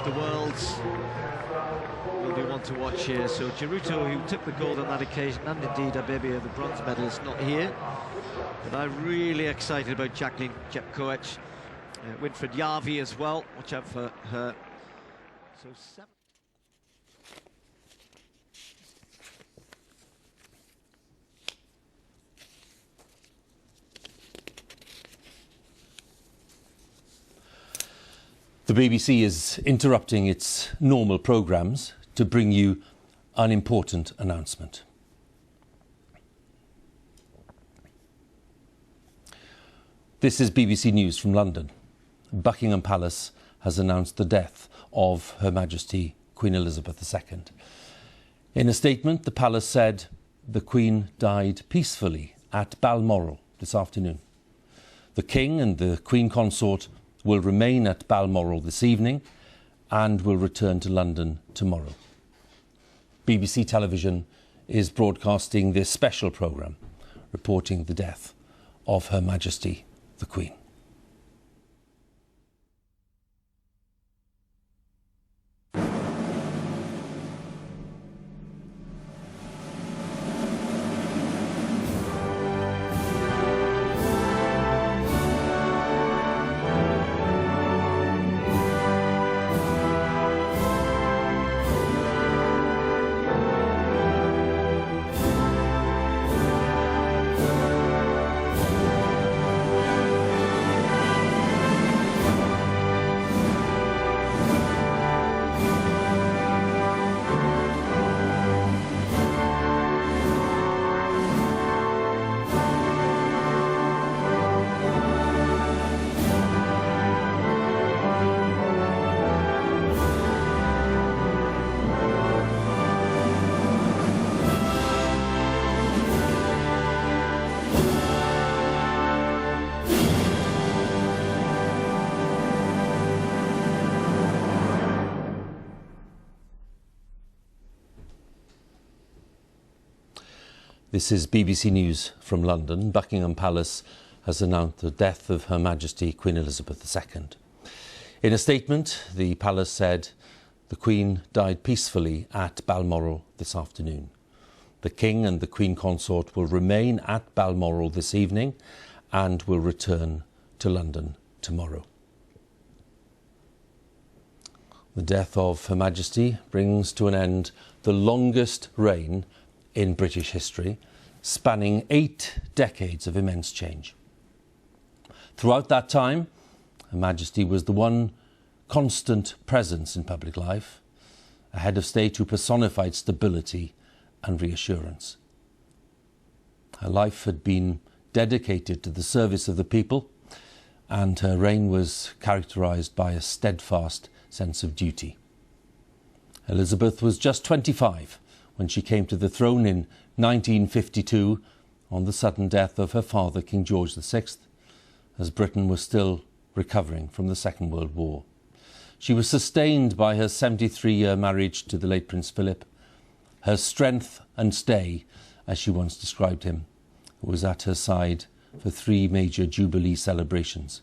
of the world will be one to watch here. So Geruto, who took the gold on that occasion, and indeed Abebe, the bronze medalist, not here. But I'm really excited about Jacqueline Jepkoech. Winfried Yavi as well, watch out for her. So 7. The BBC is interrupting its normal programmes to bring you an important announcement. This is BBC News from London. Buckingham Palace has announced the death of Her Majesty Queen Elizabeth II. In a statement, the palace said the Queen died peacefully at Balmoral this afternoon. The King and the Queen Consort will remain at Balmoral this evening and will return to London tomorrow. BBC Television is broadcasting this special programme reporting the death of Her Majesty the Queen. This is BBC News from London. Buckingham Palace has announced the death of Her Majesty Queen Elizabeth II. In a statement, the palace said the Queen died peacefully at Balmoral this afternoon. The King and the Queen Consort will remain at Balmoral this evening and will return to London tomorrow. The death of Her Majesty brings to an end the longest reign in British history, spanning 8 decades of immense change. Throughout that time, Her Majesty was the one constant presence in public life, a head of state who personified stability and reassurance. Her life had been dedicated to the service of the people, and her reign was characterised by a steadfast sense of duty. Elizabeth was just 25 when she came to the throne in 1952 on the sudden death of her father, King George VI, as Britain was still recovering from the Second World War. She was sustained by her 73-year marriage to the late Prince Philip, her strength and stay, as she once described him, who was at her side for 3 major Jubilee celebrations.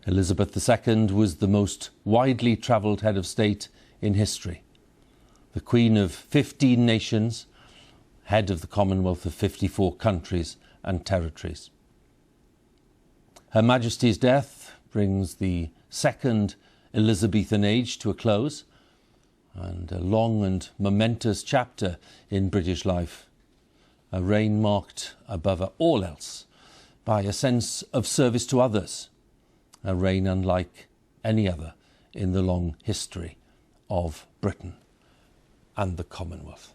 Elizabeth II was the most widely travelled head of state in history, the Queen of 15 nations, head of the Commonwealth of 54 countries and territories. Her Majesty's death brings the second Elizabethan age to a close and a long and momentous chapter in British life, a reign marked above all else by a sense of service to others, a reign unlike any other in the long history of Britain and the Commonwealth.